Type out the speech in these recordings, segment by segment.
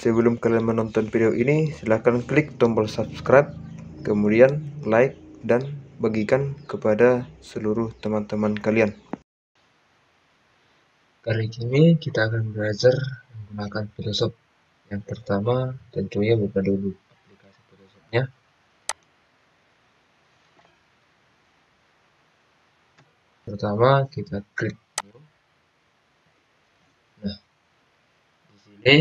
sebelum kalian menonton video ini, silahkan klik tombol subscribe, kemudian like dan bagikan kepada seluruh teman-teman kalian. Kali ini kita akan belajar menggunakan Photoshop. Yang pertama tentunya buka dulu aplikasi Photoshopnya. Pertama kita klik new. Nah, di sini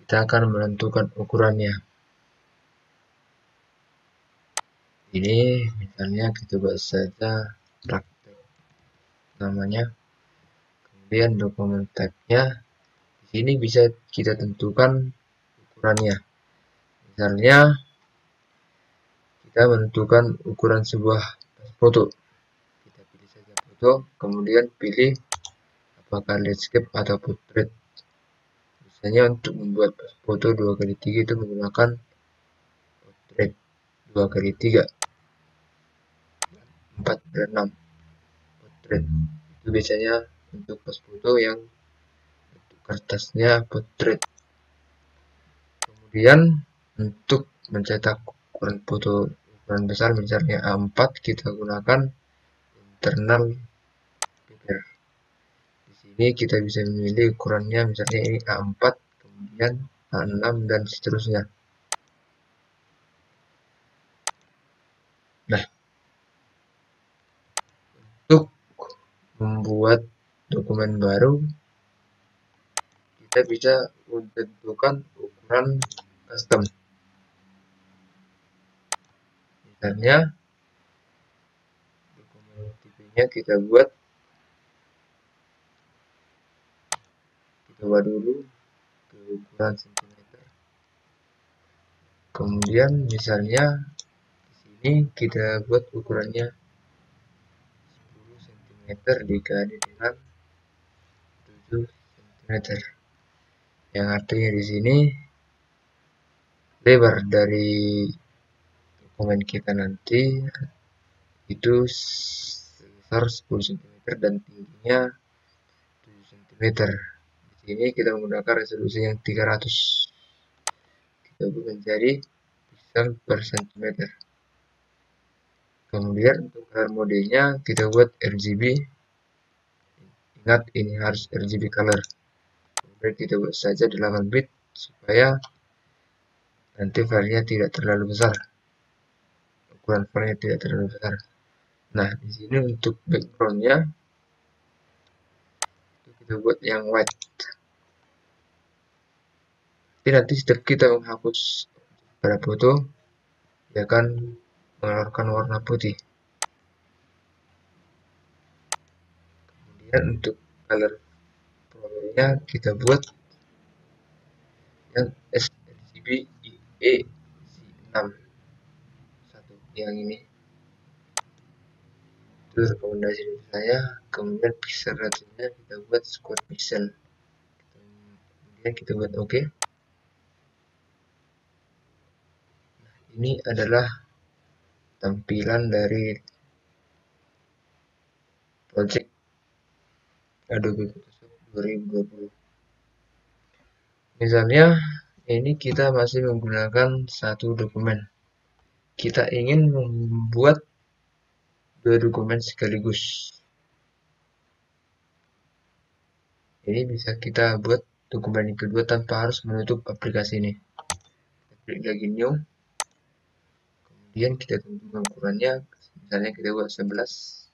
kita akan menentukan ukurannya. Ini misalnya kita buat saja praktek namanya. Kemudian dokumen type-nya. Di sini bisa kita tentukan ukurannya. Misalnya kita menentukan ukuran sebuah foto. Kita pilih saja foto, kemudian pilih apakah landscape atau portrait. Biasanya untuk membuat foto 2x3 itu menggunakan portrait 2x3, 4x6 portrait. Itu biasanya untuk pos foto yang kertasnya portrait. Kemudian untuk mencetak ukuran foto ukuran besar misalnya A4, kita gunakan internal paper. Di sini kita bisa memilih ukurannya, misalnya ini A4, kemudian A6 dan seterusnya. Nah, untuk membuat dokumen baru, kita bisa menentukan ukuran custom. Misalnya dokumen tipenya kita buat dulu ke ukuran cm. Kemudian misalnya di sini kita buat ukurannya 10 cm dikali dengan 7 cm. Yang artinya di sini lebar dari dokumen kita nanti itu sebesar 10 cm dan tingginya 7 cm. Di sini kita menggunakan resolusi yang 300. Kita buat menjadi pixel per cm. Kemudian untuk color modenya kita buat RGB. Ingat ini harus RGB color. Kemudian kita buat saja 8 bit supaya nanti filenya tidak terlalu besar. Ukuran filenya tidak terlalu besar. Nah, di sini untuk backgroundnya kita buat yang white. Jadi nanti setiap kita menghapus pada foto, dia akan mengeluarkan warna putih. Kemudian untuk color profilnya kita buat yang sRGB IE6 satu, yang ini. Itu rekomendasi dari saya. Kemudian pixel ratio-nya kita buat square pixel. Kemudian kita buat OK. Nah, ini adalah tampilan dari project Adobe Photoshop 2020. Misalnya ini kita masih menggunakan satu dokumen. Kita ingin membuat 2 dokumen sekaligus. Ini bisa kita buat dokumen yang kedua tanpa harus menutup aplikasi ini. Kita klik lagi new. Kemudian kita tentukan ukurannya. Misalnya kita buat 11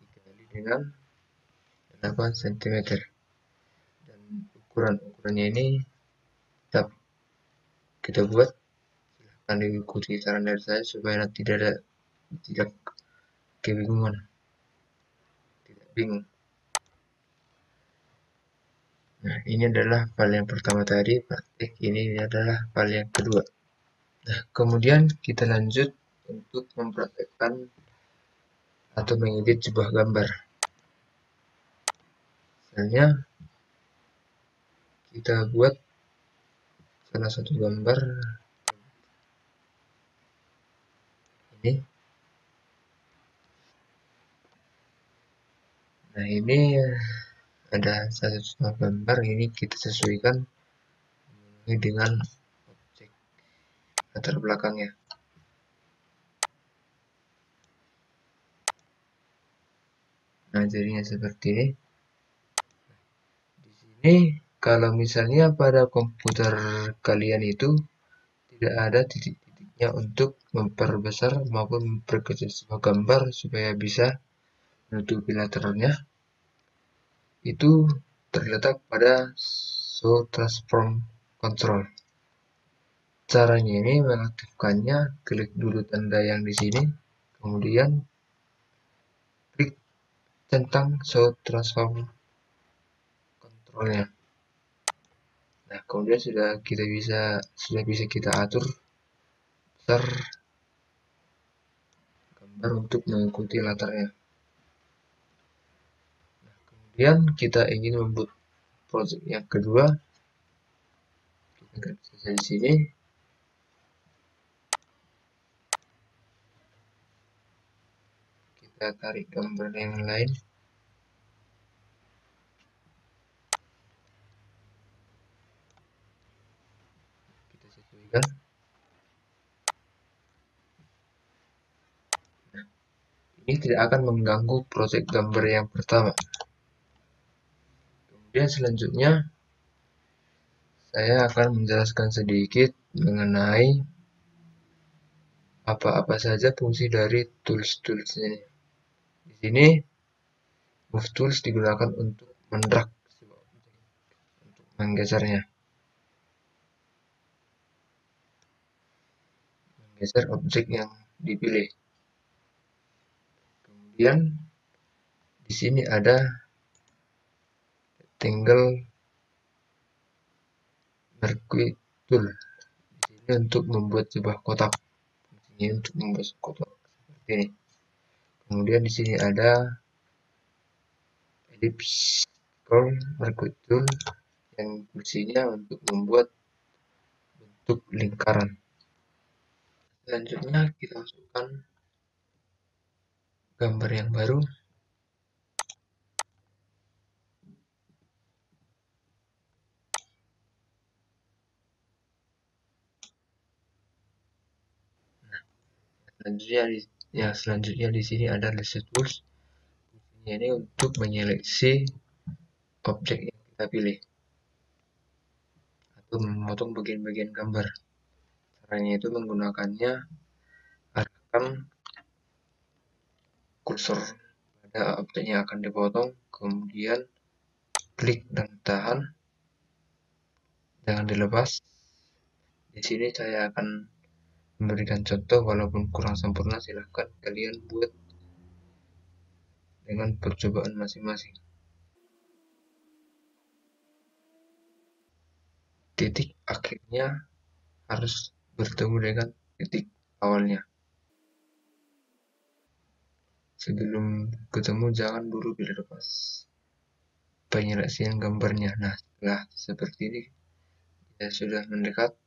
dikali dengan 8 cm. Dan ukurannya ini tetap kita buat. Silahkan diikuti saran dari saya supaya tidak kebingungan, tidak bingung. Nah, ini adalah file yang pertama tadi, praktik. Ini adalah file yang kedua. Nah, kemudian kita lanjut untuk mempraktekkan atau mengedit sebuah gambar. Misalnya kita buat salah satu gambar ini. Nah, ini ada satu contoh gambar, ini kita sesuaikan dengan objek latar belakangnya. Nah, jadinya seperti ini. Di sini kalau misalnya pada komputer kalian itu tidak ada titik-titiknya untuk memperbesar maupun memperkecil sebuah gambar supaya bisa menutupi latarnya, itu terletak pada show transform control. Caranya ini mengaktifkannya, klik dulu tanda yang di sini, kemudian klik centang show transform controlnya. Nah, kemudian sudah bisa kita atur besar gambar untuk mengikuti latarnya. Nah, kemudian kita ingin membuat project yang kedua, kita klik saja di sini. Kita tarik gambar yang lain. Kita sesuaikan. Nah, ini tidak akan mengganggu project gambar yang pertama. Kemudian selanjutnya saya akan menjelaskan sedikit mengenai apa-apa saja fungsi dari tools-tools ini. Di sini move tools digunakan untuk mendrag sebuah objek, untuk menggeser objek yang dipilih. Kemudian di sini ada rectangle mercury tool. Di sini untuk membuat sebuah kotak. Ini untuk membuat kotak seperti ini. Kemudian di sini ada ellipse mercury tool yang fungsinya untuk membuat bentuk lingkaran. Selanjutnya kita masukkan gambar yang baru. Selanjutnya di sini ada lasso tools. Ini untuk menyeleksi objek yang kita pilih atau memotong bagian-bagian gambar. Caranya itu menggunakannya, arahkan kursor pada objek yang akan dipotong, kemudian klik dan tahan, jangan dilepas. Di sini saya akan memberikan contoh, walaupun kurang sempurna, silahkan kalian buat dengan percobaan masing-masing. Titik akhirnya harus bertemu dengan titik awalnya. Sebelum ketemu jangan buru dilepas penyeleksian gambarnya. Nah, setelah seperti ini ya sudah mendekat,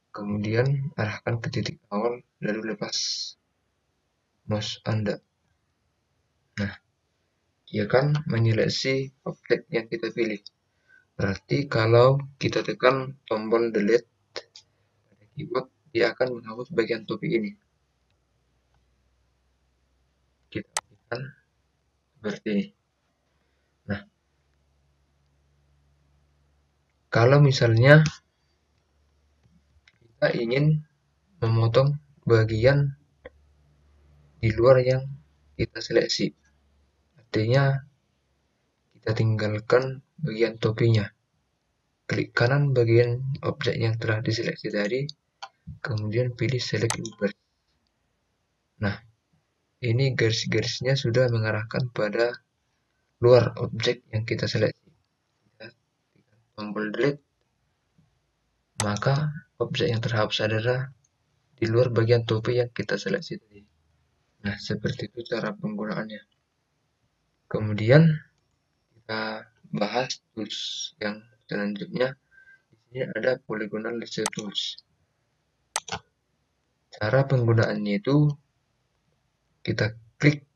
kemudian arahkan ke titik awal lalu lepas mouse Anda. Nah, ia akan menyeleksi objek yang kita pilih. Berarti kalau kita tekan tombol delete pada keyboard, dia akan menghapus bagian topi ini. Kita aktifkan seperti ini. Nah, kalau misalnya kita ingin memotong bagian di luar yang kita seleksi, artinya kita tinggalkan bagian topinya. Klik kanan bagian objek yang telah diseleksi tadi, kemudian pilih select invert. Nah, ini garis-garisnya sudah mengarahkan pada luar objek yang kita seleksi. Kita tekan tombol delete, maka objek yang terhapus adalah di luar bagian topi yang kita seleksi tadi. Nah, seperti itu cara penggunaannya. Kemudian kita bahas tools yang selanjutnya. Di sini ada polygonal lasso tools. Cara penggunaannya itu kita klik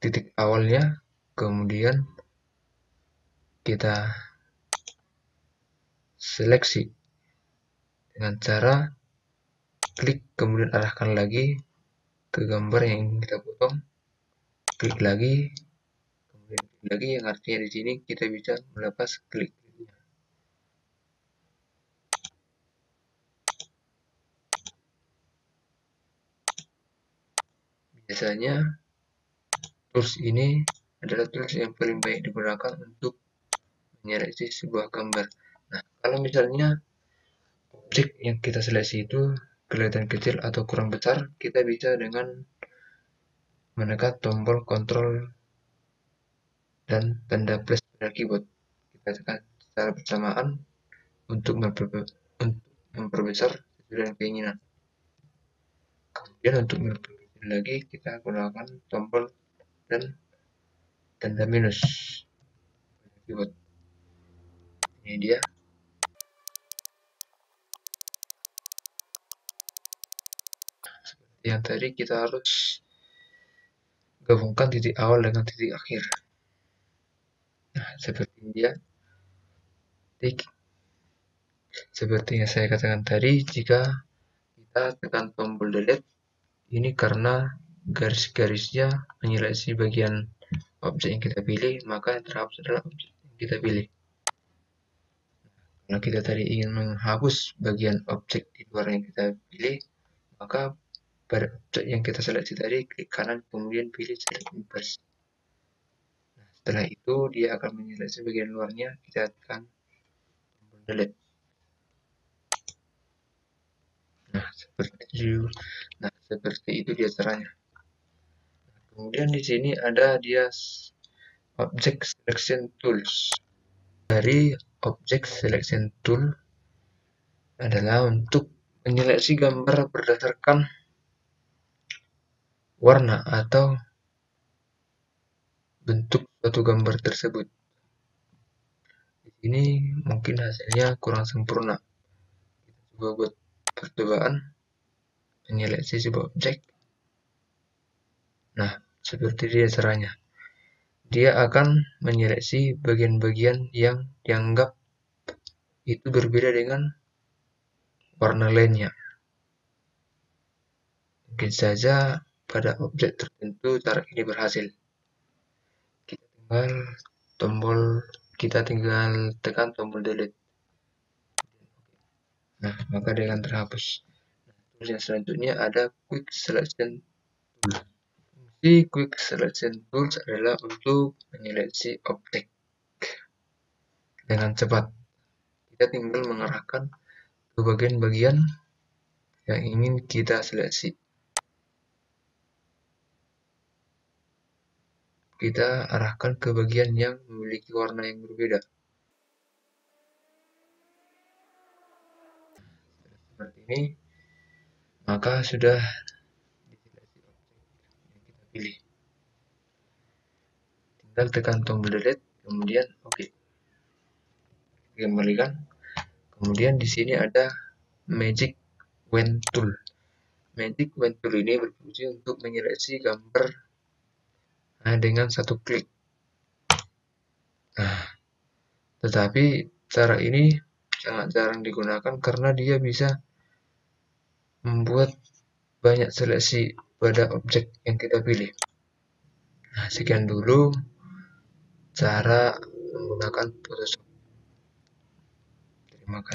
titik awalnya, kemudian kita seleksi dengan cara klik kemudian arahkan lagi ke gambar yang ingin kita potong, klik lagi, kemudian klik lagi, yang artinya di sini kita bisa melepas klik. Biasanya tools ini adalah tools yang paling baik digunakan untuk menyeleksi sebuah gambar. Nah, kalau misalnya objek yang kita seleksi itu kelihatan kecil atau kurang besar, kita bisa dengan menekan tombol Ctrl dan tanda plus pada keyboard. Kita tekan secara bersamaan untuk memperbesar sesuai dengan keinginan. Kemudian untuk memperbesar lagi kita gunakan tombol dan tanda minus pada keyboard. Ini dia. Seperti yang tadi, kita harus gabungkan titik awal dengan titik akhir. Nah, seperti dia. Seperti yang saya katakan tadi, jika kita tekan tombol delete, ini karena garis-garisnya menyeleksi bagian objek yang kita pilih, maka yang terhapus adalah objek yang kita pilih. Kalau kita tadi ingin menghapus bagian objek di luar yang kita pilih, maka pada objek yang kita seleksi tadi, klik kanan kemudian pilih select inverse. Nah, setelah itu dia akan menyeleksi bagian luarnya, kita tekan tombol delete. Nah, seperti itu dia caranya. Nah, kemudian di sini ada dia Object Selection Tools. Dari Object Selection Tool adalah untuk menyeleksi gambar berdasarkan warna atau bentuk suatu gambar tersebut. Di sini mungkin hasilnya kurang sempurna. Kita coba buat percobaan menyeleksi sebuah objek. Nah, seperti dia caranya. Dia akan menyeleksi bagian-bagian yang dianggap itu berbeda dengan warna lainnya. Mungkin saja pada objek tertentu cara ini berhasil. Kita tinggal tekan tombol delete. Nah, maka dia akan terhapus. Terus yang selanjutnya ada Quick Selection Tool. Fungsi Quick Selection Tools adalah untuk menyeleksi objek dengan cepat. Kita tinggal mengarahkan ke bagian-bagian yang ingin kita seleksi. Kita arahkan ke bagian yang memiliki warna yang berbeda. Seperti ini, maka sudah diseleksi objek yang kita pilih. Tinggal tekan tombol delete, kemudian oke. Kembalikan. Kemudian di sini ada Magic Wand Tool. Magic Wand Tool ini berfungsi untuk menyeleksi gambar dengan satu klik. Nah, tetapi cara ini sangat jarang digunakan karena dia bisa membuat banyak seleksi pada objek yang kita pilih. Nah, sekian dulu cara menggunakan Photoshop. Terima kasih.